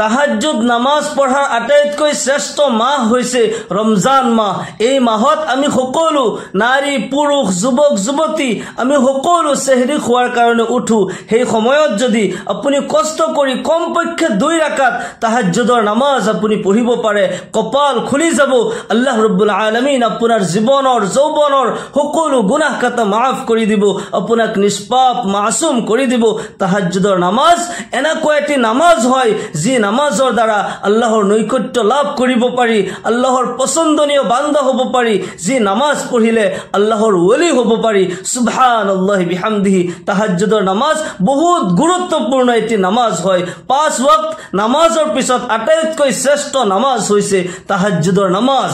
তাহাজ্জুদ নামাজ পঢ়াৰ আটাইতকৈ শ্ৰেষ্ঠ মাহ হৈছে ৰমজান মাহ। এই মাহত আমি সকলো নাৰী পুৰুষ যুৱক যুৱতী আমি সকলো চেহৰি খোৱাৰ কাৰণে উঠো। সেই সময়ত যদি আপুনি কষ্ট কৰি কমপক্ষে 2 ৰাকাত তাহাজ্জুদৰ নামাজ আপুনি পঢ়িব পাৰে, কপাল খুলি যাব। আল্লাহ ৰাব্বুল আলামিন আপোনাৰ জীৱনৰ যৌৱনৰ সকলো গুনাহ কাটা মাফ কৰি দিব, আপোনাক নিষ্পাপ মাসুম কৰি দিব। তাহাজ্জুদৰ নামাজ এনেকুৱা এটি নামাজ হয় যি নামাজৰ দ্বাৰা আল্লাহৰ নৈকট্য লাভ কৰিব পাৰি, আল্লাহৰ পছন্দনীয় বান্দা হ'ব পাৰি, যি নামাজ পঢ়িলে আল্লাহৰ ওলি হ'ব পাৰি। সুবহানাল্লাহি বিহামদিহি। তাহাজ্জুদৰ নামাজ বহুত গুৰুত্বপূৰ্ণ এটি নামাজ হয়। 5 ওয়াক্ত নামাজৰ পিছত আটাইতকৈ শ্ৰেষ্ঠ নামাজ হৈছে তাহাজ্জুদৰ নামাজ।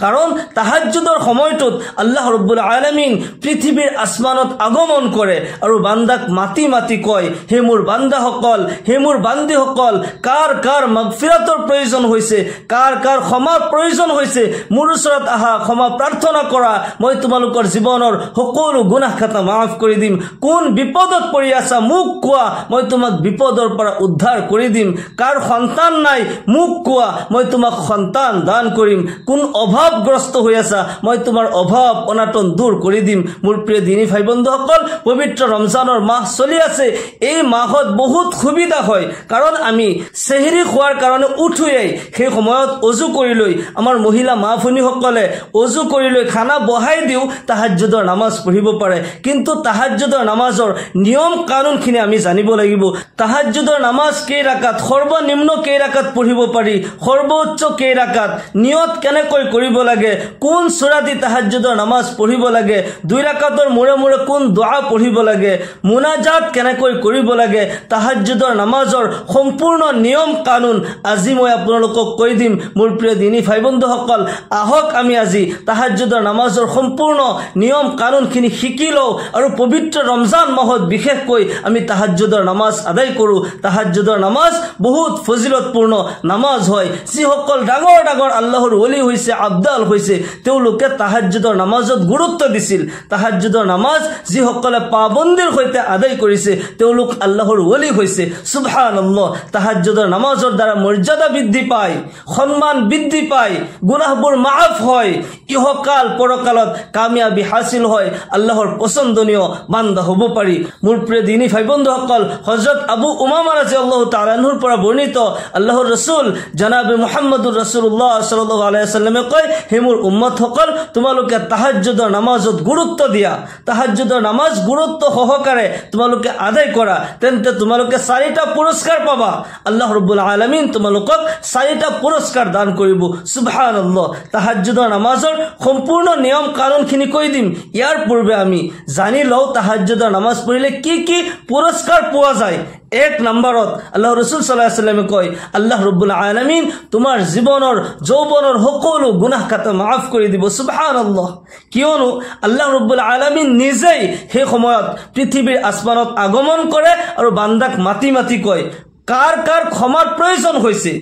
কাৰণ তাহাজ্জুদৰ সময়টোত আল্লাহ ৰাব্বুল আলামিন পৃথিৱীৰ আসমানত আগমন কৰে আৰু বান্দাক মাতি মাতি কয়, হে মোৰ বান্দাসকল, হে মোৰ বান্দিসকল, কাৰ কাৰ মাগফিৰাতৰ প্ৰয়োজন হৈছে, কাৰ কাৰ ক্ষমাৰ প্ৰয়োজন হৈছে, মোৰ ওচৰত আহা, ক্ষমা প্ৰাৰ্থনা কৰা, মই তোমালোকৰ জীৱনৰ সকলো গুনাহ খাতা মাফ কৰি দিম। কোন বিপদত পৰি আছা মোক কোৱা, মই তোমাক বিপদৰ পৰা উদ্ধাৰ কৰি দিম। কাৰ সন্তান নাই মোক কোৱা, মই তোমাক সন্তান দান কৰিম। কোন অভাৱগ্ৰস্ত হৈ আছা, মই তোমাৰ অভাৱ অনাটন দূৰ কৰি দিম। মোৰ প্ৰিয় দিনী ভাই বন্ধুসকল, পবিত্ৰ ৰমজানৰ মাহ চলি আছে। এই মাহত বহুত সুবিধা হয়, কাৰণ আমি চেহৰি খোৱাৰ কাৰণে উঠোৱেই সেই সময়ত অজু কৰি লৈ, আমাৰ মহিলা মা ভনীসকলে অজু কৰি লৈ খানা বহাই দিও, তাহাজ্জুদৰ নামাজ পঢ়িব পাৰে। কিন্তু তাহাজ্জুদৰ নামাজৰ নিয়ম কানুনখিনি আমি জানিব লাগিব। তাহাজ্জুদৰ নামাজ কেই ৰাকাত, সৰ্বনিম্ন কেই ৰাকাত পঢ়িব পাৰি, সৰ্বোচ্চ কেই ৰাকাত, নিয়ত কেনেকৈ কৰিব লাগে, কোন সূৰা দি তাহাজ্জুদৰ নামাজ পঢ়িব লাগে, 2 ৰাকাতৰ মূৰে মূৰে কোন দোয়া পঢ়িব লাগে, মুনাজাত কেনেকৈ কৰিব লাগে, তাহাজ্জুদৰ নামাজৰ সম্পূৰ্ণ নিয়ম কানুন আজি মই আপোনালোকক কৈ দিম। মোৰ প্ৰিয় দিনী ভাই বন্ধুসকল, আহক আমি আজি তাহাজ্জুদৰ নামাজৰ সম্পূৰ্ণ নিয়ম কানুনখিনি শিকি লওঁ আৰু পবিত্ৰ ৰমজান মাহত বিশেষকৈ আমি তাহাজ্জুদৰ নামাজ আদায় কৰোঁ। তাহাজ্জুদৰ নামাজ বহুত ফজিলতপূৰ্ণ নামাজ হয়। যিসকল ডাঙৰ ডাঙৰ আল্লাহৰ ওলি হৈছে, আব্দাল হৈছে, তেওঁলোকে তাহাজ্জুদৰ নামাজত গুৰুত্ব দিছিল। তাহাজ্জুদৰ নামাজ যিসকলে পাবন্দিৰ সৈতে আদায় কৰিছে তেওঁলোক আল্লাহৰ ওলি হৈছে। সুবহানাল্লাহ। তাহাজ্জুদৰ নামাজৰ দ্বাৰা মৰ্যাদা বৃদ্ধি পায়, সম্মান বৃদ্ধি পায়, গুনাহবোৰ মাফ হয়, ইহকাল পৰকালত কামিয়াবি হাসিল হয়, আল্লাহৰ পছন্দনীয় বান্দা হ'ব পাৰি। মোৰ প্ৰিয় দিনী ভাই বন্ধুসকল, হযৰত আবু উমামা ৰাদিয়াল্লাহু তাআলা আনহুৰ পৰা বৰ্ণিত আল্লাহৰ ৰাসূল জনাবে মুহাম্মদুৰ ৰাসূলুল্লাহ সাল্লাল্লাহু আলাইহি ওয়াসাল্লামে কয়, হে মোৰ উম্মতসকল, তোমালোকে তাহাজ্জুদৰ নামাজত গুৰুত্ব দিয়া, তাহাজ্জুদৰ নামাজ গুৰুত্ব সহকাৰে তোমালোকে আদায় কৰা, তেন্তে তোমালোকে 4টা পুৰস্কাৰ পাবা। আল্লাহ ৰাব্বুল আলামিন তোমালোকক 4টা পুৰস্কাৰ দান কৰিব। সুবহানাল্লাহ। তাহাজ্জুদৰ নামাজৰ সম্পূৰ্ণ নিয়ম কানুনখিনি কৈ দিম। ইয়াৰ পূৰ্বে আমি জানি লওঁ তাহাজ্জুদৰ নামাজ পঢ়িলে কি কি পুৰস্কাৰ পোৱা যায়। 1 নম্বৰত আল্লাহ ৰাসূল সাল্লাল্লাহু আলাইহি ওয়াসাল্লামে কয়, আল্লাহ ৰাব্বুল আলামিন তোমাৰ জীৱনৰ যৌৱনৰ সকলো গুনাহ কাটা মাফ কৰি দিব। সুবহানাল্লাহ। কিয়নো আল্লাহ ৰাব্বুল আলামিন নিজেই সেই সময়ত পৃথিৱীৰ আসমানত আগমন কৰে আৰু বান্দাক মাতি মাতি কয়, কাৰ কাৰ ক্ষমাৰ প্ৰয়োজন হৈছে,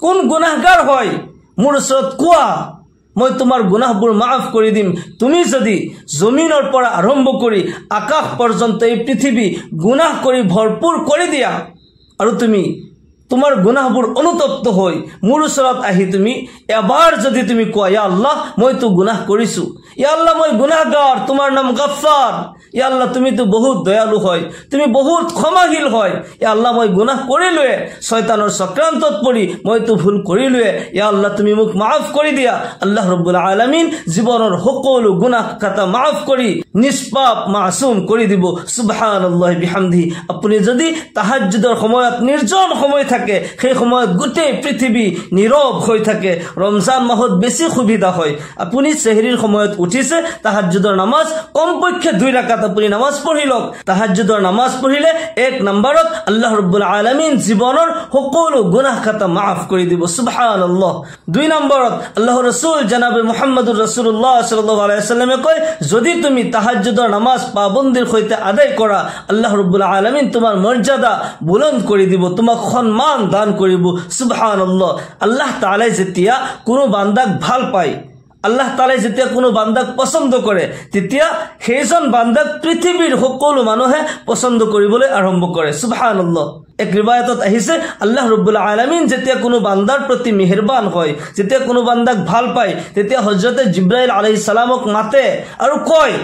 কোন গুনাহগাৰ হয় মোৰ ওচৰত কোৱা, মই তোমাৰ গুনাহবোৰ মাফ কৰি দিম। তুমি যদি জমিনৰ পৰা আৰম্ভ কৰি আকাশ পৰ্যন্ত এই পৃথিৱী গুনাহ কৰি ভৰপুৰ কৰি দিয়া আৰু তুমি তোমাৰ গুনাহবোৰ অনুতপ্ত হৈ মোৰ ওচৰত আহি তুমি এবাৰ যদি তুমি কোৱা, ইয়া আল্লাহ মই তো গুনাহ কৰিছো, ইয়া আল্লাহ মই গুনাহগাৰ, তোমাৰ নাম গফফাৰ, ইয়া আল্লাহ তুমি তো বহুত দয়ালু হয়, তুমি বহুত ক্ষমাশীল হয়, ইয়া আল্লাহ মই গুনাহ কৰিলোৱে, শয়তানৰ চক্ৰান্তত পৰি মই তো ভুল কৰিলোৱে, ইয়া আল্লাহ তুমি মোক মাফ কৰি দিয়া। আল্লাহ ৰাব্বুল আলামিন জীৱনৰ সকলো গুনাহ খাতা মাফ কৰি নিষ্পাপ মাসুম কৰি দিব। সুবহানাল্লাহি বিহামদিহি। আপুনি যদি তাহাজ্জুদৰ সময়ত নিৰ্জন সময় থাকে, সেই সময়ত গোটেই পৃথিৱী নীৰৱ হৈ থাকে, ৰমজান মাহত বেছি সুবিধা হয়। আপুনি সেহৰিৰ সময়ত উঠিছে, তাহাজ্জুদৰ নামাজ কমপক্ষে 2 ৰাকাত আপুনি নামাজ পঢ়ি লওক। তাহাজ্জুদৰ নামাজ পঢ়িলে 1 নম্বৰত আল্লাহ ৰাব্বুল আলামিন জীৱনৰ সকলো গুনাহ খাতা মাফ কৰি দিব। সুবহানাল্লাহ। 2 নম্বৰত আল্লাহৰ ৰাসূল জনাবে মুহাম্মদুৰ ৰাসূলুল্লাহ সাল্লাল্লাহু আলাইহি ওয়াসাল্লামে কয়, যদি তুমি তাহাজ্জুদৰ নামাজ পাবন্দিৰ সৈতে আদায় কৰা, আল্লাহ ৰাব্বুল আলামিন তোমাৰ মৰ্যাদা বুলন্দ কৰি দিব, তোমাক সম্মান দান কৰিব। সুবহানাল্লাহ। আল্লাহ তাআলা যেতিয়া কোনো বান্দাক ভাল পায়, আল্লাহ তাআলাই যেতিয়া কোনো বান্দাক পছন্দ কৰে তেতিয়া সেইজন বান্দাক পৃথিৱীৰ সকলো মানুহে পছন্দ কৰিবলৈ আৰম্ভ কৰে সুবহানাল্লাহ এক ৰিৱায়াতত আহিছে আল্লাহ ৰাব্বুল আলামিন যেতিয়া কোনো বান্দাৰ প্ৰতি মেহেৰবান হয় যেতিয়া কোনো বান্দাক ভাল পায় তেতিয়া হযৰতে জিব্ৰাইল আলাইহিস সালামক মাতে আৰু কয়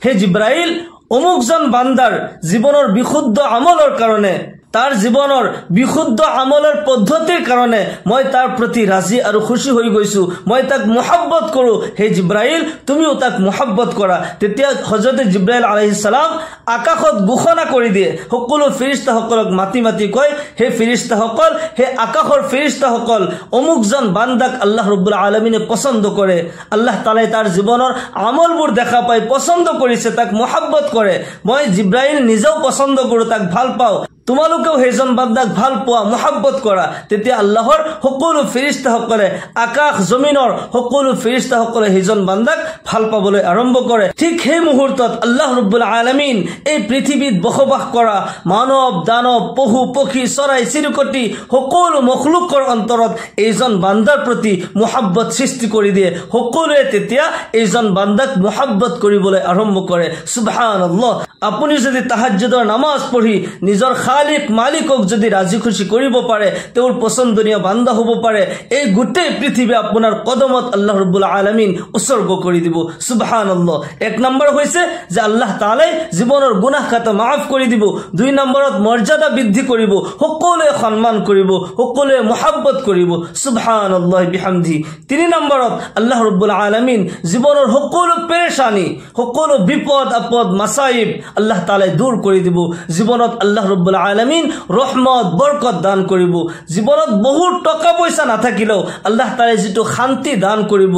হে জিব্ৰাইল অমুকজন বান্দাৰ জীৱনৰ বিশুদ্ধ আমলৰ কাৰণে তাৰ জীৱনৰ বিশুদ্ধ আমলৰ পদ্ধতিৰ কাৰণে মই তাৰ প্ৰতি ৰাজি আৰু খুশি হৈ গৈছো মই তাক মহব্বত কৰো হে জিব্ৰাইল তুমিও তাক মহব্বত কৰা তেতিয়া হযৰত জিব্ৰাইল আলাইহিস সালাম আকাশত ঘোষণা কৰি দিয়ে সকলো ফেৰেশতাসকলক মাতি মাতি কয় হে ফেৰেশতাসকল হে আকাশৰ ফেৰেশতাসকল অমুকজন বান্দাক আল্লাহ ৰাব্বুল আলামিনে পছন্দ কৰে আল্লাহ তাআলাই তাৰ জীৱনৰ আমলবোৰ দেখা পায় পছন্দ কৰিছে তাক মহব্বত কৰে মই জিব্ৰাইল নিজেও পছন্দ কৰো তাক ভাল পাওঁ তোমালোকেও সেইজন বান্দাক ভাল পোৱা মহব্বত কৰা তেতিয়া আল্লাহৰ সকলো ফেৰেশতাসকলে আকাশ জমিনৰ সকলো ফেৰেশতাসকলে সেইজন বান্দাক ভাল পাবলৈ আৰম্ভ কৰে ঠিক সেই মুহূৰ্তত আল্লাহ ৰাব্বুল আলামিন এই পৃথিৱীত বসবাস কৰা মানৱ দানৱ পশু পক্ষী চৰাই চিৰিকটি সকলো মখলুকৰ অন্তৰত এইজন বান্দাৰ প্ৰতি মহব্বত সৃষ্টি কৰি দিয়ে সকলোৱে তেতিয়া এইজন বান্দাক মহব্বত কৰিবলৈ আৰম্ভ কৰে সুবহানাল্লাহ আপুনি যদি তাহাজ্জুদৰ নামাজ পঢ়ি নিজৰ খালিক মালিকক যদি ৰাজি খুশি কৰিব পাৰে তেওঁৰ পছন্দনীয় বান্দা হ'ব পাৰে এই গোটেই পৃথিৱী আপোনাৰ কদমত আল্লাহ ৰাব্বুল আলামিন উৎসৰ্গ কৰি দিব সুবহানাল্লাহ এক নম্বৰ হৈছে যে আল্লাহ তাআলাই জীৱনৰ গুনাহ খাতা মাফ কৰি দিব দুই নম্বৰত মৰ্যাদা বৃদ্ধি কৰিব সকলোৱে সন্মান কৰিব সকলোৱে মহব্বত কৰিব সুবহানাল্লাহ বিহামদি তিনি নম্বৰত আল্লাহ ৰাব্বুল আলামিন জীৱনৰ সকলো পেৰেশানি সকলো বিপদ আপদ মাসাইব আল্লাহ তাআলাই দূৰ কৰি দিব জীৱনত আল্লাহ ৰাব্বুল আলামিন ৰহমত বৰকত দান কৰিব জীৱনত বহুত টকা পইচা নাথাকিলেও আল্লাহ তাআলাই যেটো শান্তি দান কৰিব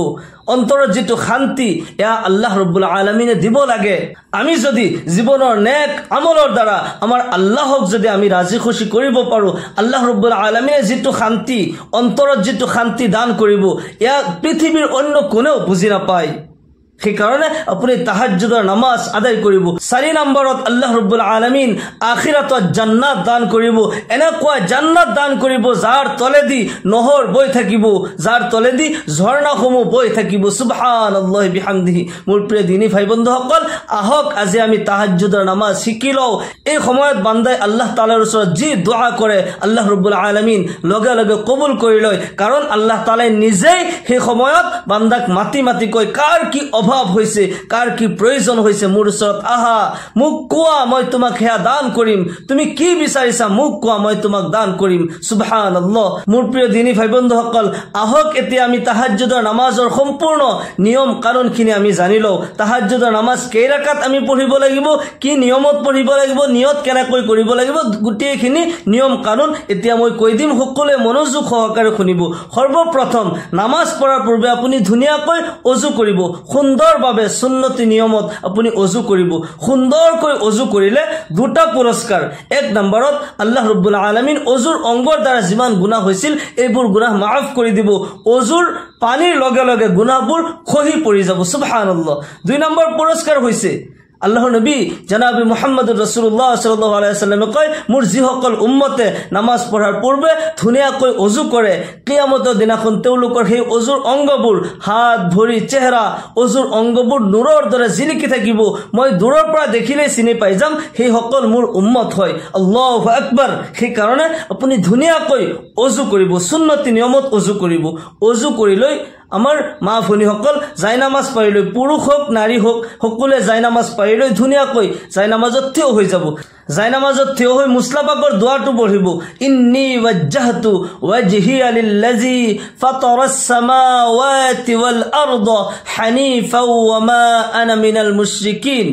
অন্তৰত যেটো শান্তি এয়া আল্লাহ ৰাব্বুল আলামিনে দিব লাগে আমি যদি জীৱনৰ নেক আমলৰ দ্বাৰা আমাৰ আল্লাহক যদি আমি ৰাজি খুশি কৰিব পাৰো আল্লাহ ৰাব্বুল আলামিনে যেটো শান্তি অন্তৰত যেটো শান্তি দান কৰিব এয়া পৃথিৱীৰ অন্য কোনেও বুজি নাপায় সেই কারণে আপনি তাহাজ্জুদের নামাজ আদায় করিব চারি নম্বরত আল্লাহ রাব্বুল আলামিন আখিরাতত জান্নাত দান করিব এনেকুৱা জান্নাত দান কৰিব যাৰ তলেদি নহৰ বই থাকিব যাৰ তলেদি ঝৰ্ণাসমূহ বই থাকিব সুবহানাল্লাহ বিহামদিহি মোৰ প্ৰিয় দিনী ভাই বন্ধুসকল আহক আজি আমি তাহাজ্জুদেৰ নামাজ শিকি লও এই সময়ত বান্দাই আল্লাহ তাআলাৰ ওচৰত যি দোয়া কৰে আল্লাহ ৰাব্বুল আলামিন লগে লগে কবুল কৰি লয় কাৰণ আল্লাহ তাআলাই নিজেই সেই সময়ত বান্দাক মাতি মাতি কয় কাৰ কি অভাৱ হৈছে কাৰ কি প্ৰয়োজন হৈছে মোৰ ওচৰত আহা মোক কোৱা মই তোমাক হেয়া দান কৰিম তুমি কি বিচাৰিছা মোক কোৱা মই তোমাক দান কৰিম সুবহানাল্লাহ মোৰ প্ৰিয় দিনী ভাই বন্ধুসকল আহক এতিয়া আমি তাহাজ্জুদৰ নামাজৰ সম্পূৰ্ণ নিয়ম কানুনখিনি আমি জানি লও তাহাজ্জুদৰ নামাজ কেই ৰাকাত আমি পঢ়িব লাগিব কি নিয়মত পঢ়িব লাগিব নিয়ত কেনেকৈ কৰিব লাগিব গোটেইখিনি নিয়ম কানুন এতিয়া মই কৈ দিম সকলোৱে মনোযোগ সহকাৰে শুনিব সৰ্বপ্ৰথম নামাজ পঢ়াৰ পূৰ্বে আপুনি ধুনীয়াকৈ ওযু কৰিব সুন্দৰভাৱে সুন্নতি নিয়মত আপুনি ওযু কৰিব সুন্দৰকৈ ওযু কৰিলে দুটা পুৰস্কাৰ এক নম্বৰত আল্লাহ ৰাব্বুল আলামিন ওযুৰ অংগৰ দ্বাৰা যিমান গুনাহ হৈছিল এইবোৰ গুনাহ মাফ কৰি দিব ওযুৰ পানীৰ লগে লগে গুনাহবোৰ খহি পৰি যাব সুবহানাল্লাহ দুই নম্বৰ পুৰস্কাৰ হৈছে আল্লাহৰ নবী জনাব মুহাম্মদুৰ ৰাসূলুল্লাহ সাল্লাল্লাহু আলাইহি ওয়াসাল্লামে কয় মোৰ যিসকল উম্মতে নামাজ পঢ়াৰ পূৰ্বে ধুনীয়াকৈ ওযু কৰে কিয়ামতৰ দিনাখন তেওঁলোকৰ সেই ওযুৰ অংগবোৰ হাত ভৰি চেহাৰা ওযুৰ অংগবোৰ নূৰৰ দৰে জিলিকি থাকিব মই দূৰৰ পৰা দেখিলে চিনি পাই যাম সেই সকল মোৰ উম্মত হয় আল্লাহু আকবাৰ সেই কাৰণে আপুনি ধুনীয়াকৈ ওযু কৰিব সুন্নতি নিয়মত ওযু কৰিব ওযু কৰি লৈ আমাৰ মা ভনীসকল জাই নামাজ পঢ়িলৈ পুৰুষ হোক নাৰী হোক সকলোৱে জাই নামাজ পঢ়িলৈ ধুনীয়াকৈ জাই নামাজত থিয় হৈ যাব জাই নামাজত থিয় হৈ মুছলাপাকৰ দোৱাটো পঢ়িব ইন্নী ওয়াজ্জাহতু ওয়াজহিয়া লিল্লাযী ফাতাৰাস সামাওয়াতি ওয়াল আৰদা হানিফা ওয়া মা আনা মিনাল মুশৰিকিন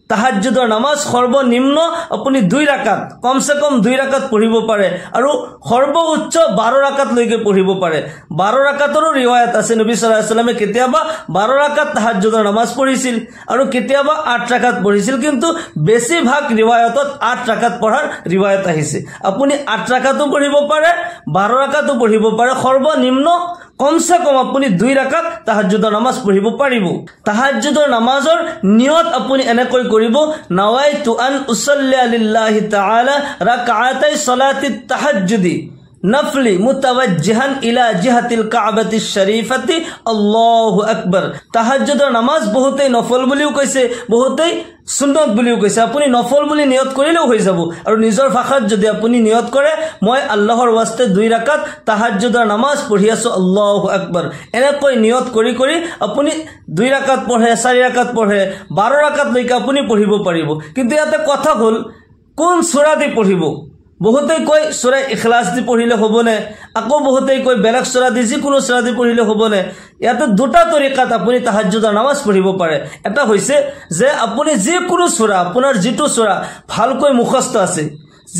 তাহাজ্জুদৰ নামাজ সৰ্বনিম্ন আপুনি 2 ৰাকাত কমসে কম 2 ৰাকাত পঢ়িব পাৰে আৰু সৰ্বোচ্চ 12 ৰাকাত লৈকে পঢ়িব পাৰে 12 ৰাকাতৰো ৰিৱায়াত আছে নবী সাল্লাল্লাহু আলাইহি ওয়াসাল্লামে কেতিয়াবা 12 ৰাকাত তাহাজ্জুদৰ নামাজ পঢ়িছিল আৰু কেতিয়াবা 8 ৰাকাত পঢ়িছিল কিন্তু বেছিভাগ ৰিৱায়াতত 8 ৰাকাত পঢ়াৰ ৰিৱায়াত আহিছে আপুনি 8 ৰাকাতো পঢ়িব পাৰে 12 ৰাকাতো পঢ়িব পাৰে সৰ্বনিম্ন কমসে কম আপুনি 2 ৰাকাত তাহাজ্জুদৰ নামাজ পঢ়িব পাৰিব তাহাজ্জুদৰ নামাজৰ নিয়ত আপুনি এনেকৈ কৰিব নাৱাইতু আন উছল্লি লিল্লাহি তাআলা রাকাতাই সালাতিত তাহাজ্জুদি নফলি মুতাওয়াজ্জিহান ইলা জিহাতিল কাবাতিশ শরীফাতি আল্লাহু আকবার। তাহাজ্জুদৰ নামাজ বহুতেই নফল বুলিও কৈছে, বহুতেই সুন্নত বুলিও কৈছে। আপুনি নফল বুলি নিয়ত কৰিলেও হৈ যাব। আৰু নিজৰ ভাষাত যদি আপুনি নিয়ত কৰে মই আল্লাহৰ ওয়াস্তে 2 ৰাকাত তাহাজ্জুদৰ নামাজ পঢ়ি আছো আল্লাহু আকবাৰ, এনেকৈ নিয়ত কৰি কৰি আপুনি 2 ৰাকাত পঢ়ে, 4 ৰাকাত পঢ়ে, 12 ৰাকাত লৈকে আপুনি পঢ়িব পাৰিব। কিন্তু ইয়াতে কথা হ'ল কোন সূৰা দি পঢ়িব। বহুতেই কয় সূরা ইখলাস দি পঢ়িলে হ'বনে, আকৌ বহুতেই কয় বেলেগ সূরা দি যিকোনো সূরা দি পঢ়িলে হ'বনে। ইয়াতে দুটা তৰিকাত আপুনি তাহাজ্জুদৰ নামাজ পঢ়িব পাৰে। এটা হৈছে যে আপুনি যিকোনো সূৰা, আপোনাৰ যিটো সূৰা ভালকৈ মুখস্থ আছে,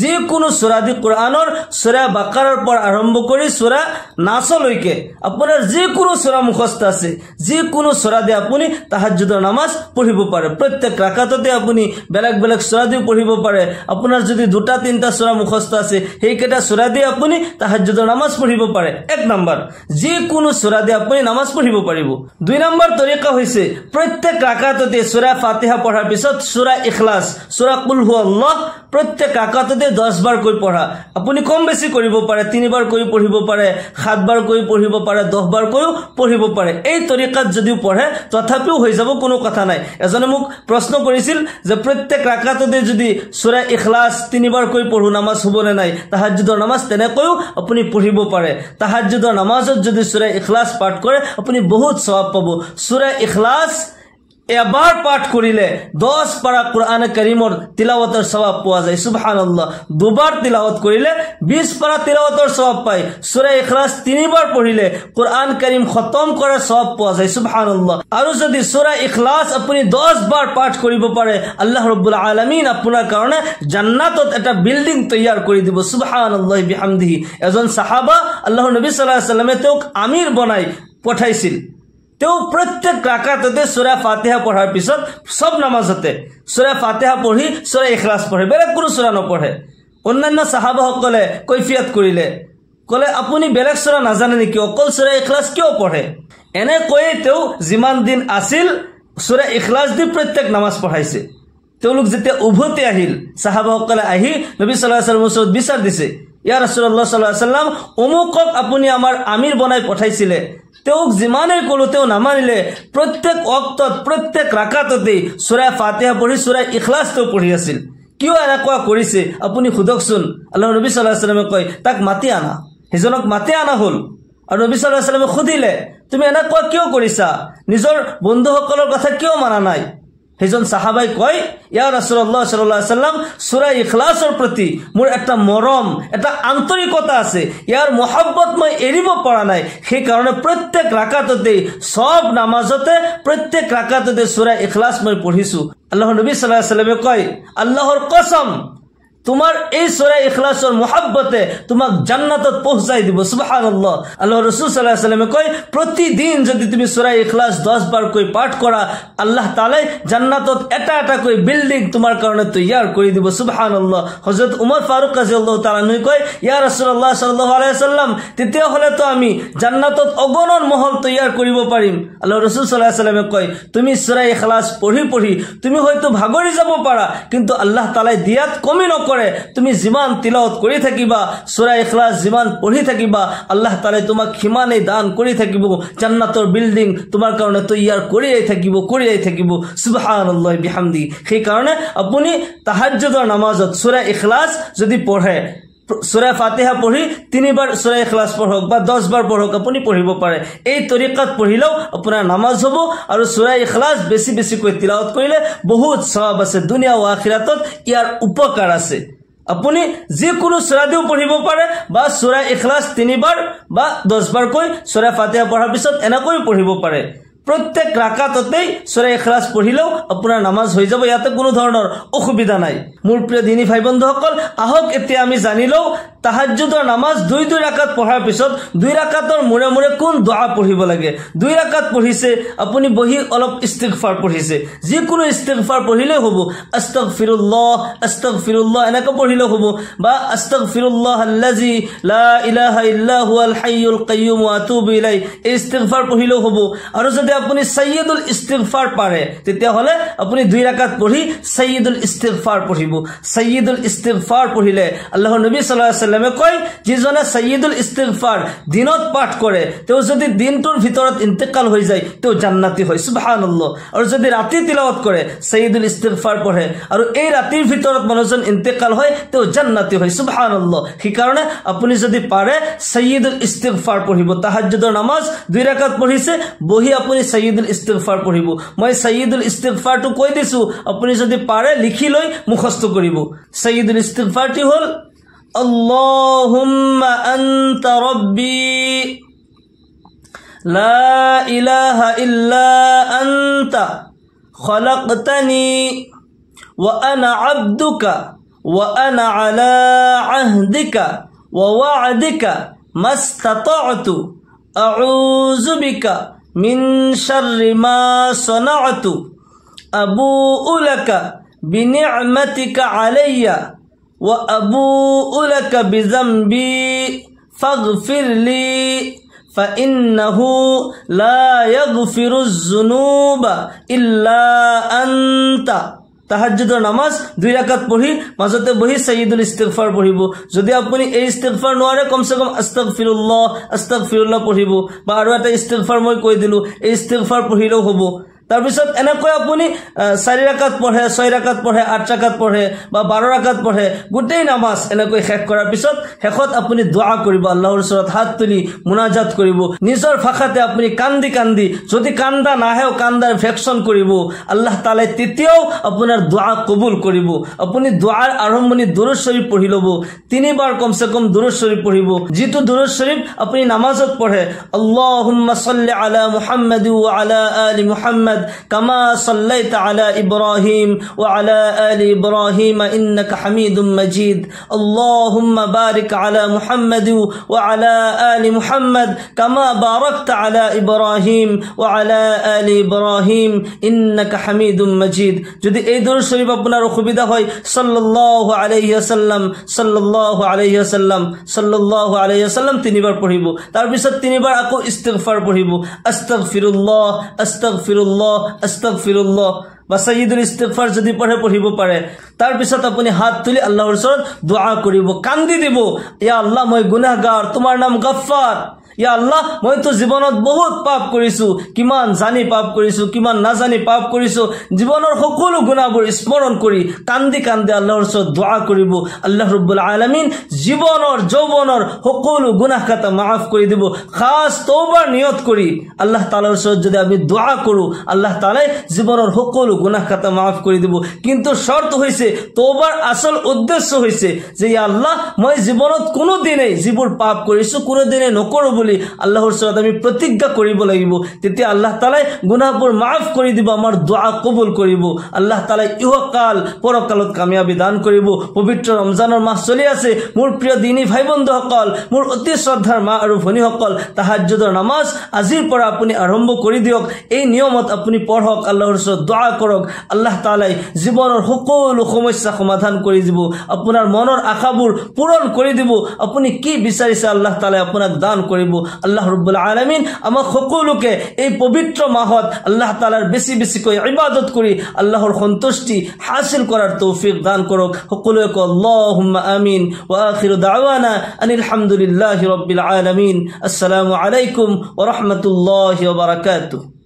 যিকোনো সূৰা দি কোৰআনৰ সূৰা বাকাৰাৰ পৰা আৰম্ভ কৰি সূৰা নাসলৈকে আপোনাৰ যিকোনো সূৰা মুখস্থ আছে, যিকোনো সূৰা দি আপুনি তাহাজ্জুদৰ নামাজ পঢ়িব পাৰে। প্ৰত্যেক ৰাকাততে আপুনি বেলেগ বেলেগ সূৰা দি পঢ়িব পাৰে। আপোনাৰ যদি 2-3টা সূৰা মুখস্থ আছে সেইকেইটা সূৰা দি আপুনি তাহাজ্জুদৰ নামাজ পঢ়িব পাৰে। 1 নম্বৰ, যিকোনো সূৰা দি আপুনি নামাজ পঢ়িব পাৰিব। 2 নম্বৰ তৰিকা হৈছে প্ৰত্যেক ৰাকাততে সূৰা ফাতিহা পঢ়াৰ পিছত সূৰা ইখলাস, সূৰা কুল হুৱাল্লাহ প্ৰত্যেক ৰাকাততে 10 বাৰ কৈ পঢ়া। আপুনি কম বেছি কৰিব পাৰে, 3 বাৰ কৈ পঢ়িব পাৰে, 7 বাৰ কৈ পঢ়িব পাৰে, 10 বাৰ কৈও পঢ়িব পাৰে। এই তৰিকাত যদিও পঢ়ে তথাপিও হৈ যাব, কোনো কথা নাই। এজনে মোক প্ৰশ্ন কৰিছিল যে প্ৰত্যেক ৰাকাততে যদি সূৰা ইখলাস 3 বাৰ কৈ পঢ়ো নামাজ হ'বনে নাই। তাহাজ্জুদৰ নামাজ তেনেকৈও আপুনি পঢ়িব পাৰে। তাহাজ্জুদৰ নামাজত যদি সূৰা ইখলাস পাঠ কৰে আপুনি বহুত সওয়াব পাব। সূৰা ইখলাস এবাৰ পাঠ কৰিলে 10 পাৰা কোৰআন কাৰীমৰ তিলাওয়াতৰ সওয়াব পোৱা যায়, সুবহানাল্লাহ। 2 বাৰ তিলাওয়াত কৰিলে 20 পাৰা তিলাওয়াতৰ সওয়াব পায়। সূৰা ইখলাস 3 বাৰ পঢ়িলে কোৰআন কাৰীম খতম কৰাৰ সওয়াব পোৱা যায়, সুবহানাল্লাহ। আৰু যদি সূৰা ইখলাস আপুনি 10 বাৰ পাঠ কৰিব পাৰে আল্লাহ ৰাব্বুল আলামিন আপোনাৰ কাৰণে জান্নাতত এটা বিল্ডিং তৈয়াৰ কৰি দিব, সুবহানাল্লাহ বিহামদিহি। এজন সাহাবা আল্লাহৰ নবী সাল্লাল্লাহু আলাইহি ওয়াসাল্লামে তেওঁক আমিৰ বনাই পঠাইছিল। তেওঁ প্ৰত্যেক ৰাকাততে সূৰা ফাতিহা পঢ়াৰ পিছত সব নামাজতে সূৰা ফাতিহা পঢ়ি সূৰা ইখলাস পঢ়ে, বেলেগ কোনো সূৰা নপঢ়ে। অন্যান্য সাহাবাসকলে কৈফিয়ত কৰিলে, ক'লে আপুনি বেলেগ সূরা নাজানে নেকি, অকল সূরা ইখলাস কিয় পঢ়ে? এনে কৈয়ে তেওঁ যিমান দিন আছিল সূরা ইখলাস দি প্ৰত্যেক নামাজ পঢ়াইছে। তেওঁলোক যেতিয়া উভতি আহিল সাহাবাসকলে আহি নবী সাল্লাল্লাহু আলাইহি ওয়াসাল্লামৰ ওচৰত বিচাৰ দিছে, ইয়া ৰাসূলুল্লাহ সাল্লাল্লাহু আলাইহি ওয়াসাল্লাম অমুকক আপুনি আমাৰ আমিৰ বনাই পঠাইছিলে, তেওঁক যিমানেই ক'লো তেওঁ নামানিলে। প্ৰত্যেক ওয়াক্তত প্ৰত্যেক ৰাকাততে সূৰা ফাতিহা পঢ়ি সূৰা ইখলাস তেওঁ পঢ়ি আছিল, কিয় এনেকুৱা কৰিছে আপুনি সোধকচোন। আল্লাহৰ নবী সাল্লাল্লাহু আলাইহি ওয়াসাল্লামে কয় তাক মাতি আনা। সেইজনক মাতি আনা হ'ল আৰু নবী সাল্লাল্লাহু আলাইহি ওয়াসাল্লামে সুধিলে তুমি এনেকুৱা কিয় কৰিছা, নিজৰ বন্ধুসকলৰ কথা কিয় মানা নাই? সেইজন সাহাবাই কয় ইয়া ৰাসূলুল্লাহ সাল্লাল্লাহু আলাইহি ওয়াসাল্লাম সূৰা ইখলাসৰ প্ৰতি মোৰ এটা মৰম, এটা আন্তৰিকতা আছে, ইয়াৰ মহব্বত মই এৰিব পৰা নাই। সেই কাৰণে প্ৰত্যেক ৰাকাততে সব নামাজতে প্ৰত্যেক ৰাকাততে সূৰা ইখলাস মই পঢ়িছো। আল্লাহৰ নবী সাল্লাল্লাহু আলাইহি ওয়াসাল্লামে কয় আল্লাহৰ কসম তোমাৰ এই সূৰা ইখলাসৰ মহব্বতে তোমাক জান্নাতত পৌঁছাই দিব, সুবহানাল্লাহ। আল্লাহর রাসূল সাল্লাল্লাহু আলাইহি ওয়াসাল্লামে কয় প্রতিদিন যদি তুমি সূরা ইখলাস 10 বার কৈ পাঠ কৰা আল্লাহ তাআলা জান্নাতত এটা এটা কৈ বিল্ডিং তোমাৰ কাৰণে তৈয়াৰ কৰি দিব, সুবহানাল্লাহ। হযরত উমর ফারুক রাদিয়াল্লাহু তাআলা নৈ কয় ইয়া রাসূলুল্লাহ সাল্লাল্লাহু আলাইহি ওয়াসাল্লাম তেতিয়া হলে তো আমি জান্নাতত অগণন মহল তৈয়াৰ কৰিব পাৰিম। আল্লাহৰ ৰাসূল সাল্লাল্লাহু আলাইহি ওয়াসাল্লামে কয় তুমি সূৰা ইখলাস পঢ়ি পঢ়ি তুমি হয়তো ভাগৰি যাব পাৰা, কিন্তু আল্লাহ তাআলা দিয়াত কমি নকৰে। তুমি যিমান তিলাওয়াত কৰি থাকিবা সূৰা ইখলাস যিমান পঢ়ি থাকিবা আল্লাহ তাআলা তোমাক খিমানে দান কৰি থাকিব, জান্নাতৰ বিল্ডিং তোমাৰ কাৰণে তৈয়াৰ কৰিয়াই থাকিব, সুবহানাল্লাহ বিহামদি। সেই কাৰণে আপুনি তাহাজ্জুদৰ নামাজত সূৰা ইখলাস যদি পঢ়ে সূৰা ফাতিহা পঢ়ি 3 বাৰ সূৰা ইখলাস পঢ়ক বা 10 বাৰ পঢ়ক আপুনি পঢ়িব পাৰে। এই তৰিকাত পঢ়িলেও আপোনাৰ নামাজ হ'ব আৰু সূৰা ইখলাস বেছি বেছিকৈ তিলাওয়াত কৰিলে বহুত সওয়াব আছে, দুনিয়া ও আখিৰাতত ইয়াৰ উপকাৰ আছে। আপুনি যিকোনো সূৰা দিও পঢ়িব পাৰে বা সূৰা ইখলাস 3 বাৰ বা 10 বাৰ কৈ সূৰা ফাতিহা পঢ়াৰ পিছত এনেকৈ পঢ়িব পাৰে। প্ৰত্যেক ৰাকাততেই সূৰা ইখলাস পঢ়িলেও আপোনাৰ নামাজ হৈ যাব, ইয়াতে কোনো ধৰণৰ অসুবিধা নাই। মোৰ প্ৰিয় দিনী ভাই বন্ধুসকল, আহক এতিয়া আমি জানিলও তাহাজ্জুদৰ নামাজ 2 ৰাকাত পঢ়াৰ পিছত 2 ৰাকাতৰ মূৰে মূৰে কোন দোয়া পঢ়িব লাগে। 2 ৰাকাত পঢ়িছে আপুনি বহি অলপ ইস্তিগফাৰ পঢ়িছে, যিকোনো ইস্তিগফাৰ পঢ়িলে হ'ব। আস্তাগফিৰুল্লাহ এনেকৈ পঢ়িলে হ'ব, বা আস্তাগফিৰুল্লাহাল্লাযী লা ইলাহা ইল্লা হুৱাল হাইয়ুল কাইয়্যুম ওয়া আতুবু ইলাইহি ইস্তিগফাৰ পঢ়িলে হ'ব। আৰু যদি যদি আপুনি সাইয়্যিদুল ইস্তিগফাৰ পাৰে তেতিয়া হলে আপুনি 2 ৰাকাত পঢ়ি সাইয়্যিদুল ইস্তিগফাৰ পঢ়িব সাইয়্যিদুল ইস্তিগফাৰ পঢ়িলে আল্লাহৰ নবী সাল্লাল্লাহু আলাইহি ওয়াসাল্লামে কয় যিজনে সাইয়্যিদুল ইস্তিগফাৰ দিনত পাঠ কৰে তেও যদি দিনটোৰ ভিতৰত ইন্তেকাল হৈ যায় তেও জান্নাতি হয় সুবহানাল্লাহ আৰু যদি ৰাতি তিলাওয়াত কৰে সাইয়্যিদুল ইস্তিগফাৰ পঢ়ে আৰু এই ৰাতিৰ ভিতৰত মানুহজন ইন্তেকাল হয় তেও জান্নাতি হয় সুবহানাল্লাহ সেই কাৰণে আপুনি যদি পাৰে সাইয়্যিদুল ইস্তিগফাৰ পঢ়িব তাহাজ্জুদৰ নামাজ 2 ৰাকাত পঢ়িছে বহি আপুনি সাইয়্যিদুল ইস্তিগফাৰ পঢ়িব মই সাইয়্যিদুল ইস্তিগফাৰটো কৈ দিছো আপুনি যদি পাৰে লিখি লৈ মুখস্থ কৰিব সাইয়্যিদুল ইস্তিগফাৰটি হল আল্লাহুম্মা আনতা রাব্বি লা ইলাহা ইল্লা আনতা খলাকতানি ওয়া আনা আবদুকা ওয়া আনা আলা আহদিকা ওয়া ওয়া'দিকা মাস্তাতা'তু আউযু বিকা মিন শাররি মা সানা'তু আবুউ লাকা বিনি'মাতিকা আলাইয়া ওয়া আবুউ লাকা বিযামবি ফাগফিরলি فإنه لا يغفر الذنوب إلا أنت তাহাজ্জুদৰ নামাজ 2 ৰাকাত পঢ়ি মাজতে বহি সাইয়্যিদুল ইস্তিগফাৰ পঢ়িব যদি আপুনি এই ইস্তিগফাৰ নোৱাৰে কমসে কম আস্তাগফিৰুল্লাহ পঢ়িব বা আৰু এটা ইস্তিগফাৰ মই কৈ দিলো এই ইস্তিগফাৰ পঢ়িলেও হ'ব তাৰ পিছত এনেকৈ আপুনি 4 রাকাত পঢ়ে 6 রাকাত পঢ়ে 8 রাকাত পঢ়ে বা 12 রাকাত পঢ়ে গোটেই নামাজ এনেকৈ শেষ কৰাৰ পিছত শেষত আপুনি দোয়া কৰিব আল্লাহৰ ওচৰত হাত তুলি মুনাজাত কৰিব নিজৰ ভাষাতে আপুনি কান্দি যদি কান্দা নাহেও কান্দাৰ ভেকশন কৰিব আল্লাহ তাআলাই তেতিয়াও আপোনাৰ দোয়া কবুল কৰিব আপুনি দোয়াৰ আৰম্ভণি দুৰুদ শৰীফ পঢ়ি লব 3 বাৰ কমসে কম দুৰুদ শৰীফ পঢ়িব যেটো দুৰুদ শরীফ আপুনি নামাজত পঢ়ে আল্লাহুম্মা সাল্লি আলা মুহাম্মাদ ওয়া আলা আলি মুহাম্মাদ كما صليت على إبراهيم وعلى آل إبراهيم إنك حميد مجيد اللهم بارك على محمد وعلى آل محمد كما باركت على إبراهيم وعلى آل إبراهيم إنك حميد مجيد যদি এই দুরূদ শরীফ আপনার সুবিধা হয় সাল্লাল্লাহু আলাইহি ওয়াসাল্লাম সাল্লাল্লাহু আলাইহি ওয়াসাল্লাম সাল্লাল্লাহু আলাইহি ওয়াসাল্লাম 3 বার পড়িব তার পিছত 3 বার আকো ইস্তিগফার পড়িব আস্তাগফিরুল্লাহ আস্তাগফিরুল্লাহ আস্তাগফিরুল্লাহ বা সাইয়্যিদুল ইস্তিগফার যদি পঢ়িব পাৰে তাৰ পিছত আপুনি হাত তুলি আল্লাহৰ ওচৰত দোয়া কৰিব কান্দি দিব ইয়া আল্লাহ মই গুনাহগাৰ তোমাৰ নাম গফফাৰ ইয়া আল্লাহ মই তো জীৱনত বহুত পাপ কৰিছো কিমান জানি পাপ কৰিছো কিমান নাজানি পাপ কৰিছো জীৱনৰ সকলো গুনাহবোৰ স্মৰণ কৰি কান্দি আল্লাহৰ ওচৰত দোয়া কৰিব আল্লাহ ৰাব্বুল আলামিন জীৱনৰ যৌৱনৰ সকলো গুনাহ খাতা maaf কৰি দিব খাস তওবাৰ নিয়ত কৰি আল্লাহ তাআলাৰ ওচৰত যদি আমি দোয়া কৰো আল্লাহ তাআলাই জীৱনৰ সকলো গুনাহ খাতা maaf কৰি দিব কিন্তু শৰ্ত হৈছে তওবাৰ আসল উদ্দেশ্য হৈছে যে ইয়া আল্লাহ মই জীৱনত কোনো দিনে যিবোৰ পাপ কৰিছো কোনো দিনে নকৰো বুলি আল্লাহৰ ওচৰত আমি প্ৰতিজ্ঞা কৰিব লাগিব তেতিয়া আল্লাহ তাআলাই গুনাহবোৰ maaf কৰি দিব আমাৰ দোয়া কবুল কৰিব আল্লাহ তাআলাই ইহকাল পৰকালত কামিয়াবি দান কৰিব পবিত্ৰ ৰমজানৰ মাহ চলি আছে মোৰ প্ৰিয় দিনী ভাই বন্ধুসকল মোৰ অতি শ্ৰদ্ধাৰ মা আৰু ভনীসকল তাহাজ্জুদৰ নামাজ আজিৰ পৰা আপুনি আৰম্ভ কৰি দিয়ক এই নিয়মত আপুনি পঢ়ক আল্লাহৰ ওচৰত দোয়া কৰক আল্লাহ তাআলাই জীৱনৰ সকলো সমস্যা সমাধান কৰি দিব আপোনাৰ মনৰ আশাবোৰ পূৰণ কৰি দিব আপুনি কি বিচাৰিছে আল্লাহ তাআলাই আপোনাক দান কৰিব আল্লাহ ৰাব্বুল আলামিন আমাক সকলোকে এই পবিত্ৰ মাহত আল্লাহ তাআলাৰ বেশি কৈ ইবাদত কৰি আল্লাহৰ সন্তুষ্টি হাসিল করার তৌফিক দান করুক সকলোকে আল্লাহুম্মা আমিন ওয়া আখিরু দাওয়ানা আনিল হামদুলিল্লাহি রাব্বিল আলামিন আসসালামু আলাইকুম ওয়া রাহমাতুল্লাহি ওয়া বারাকাতুহু।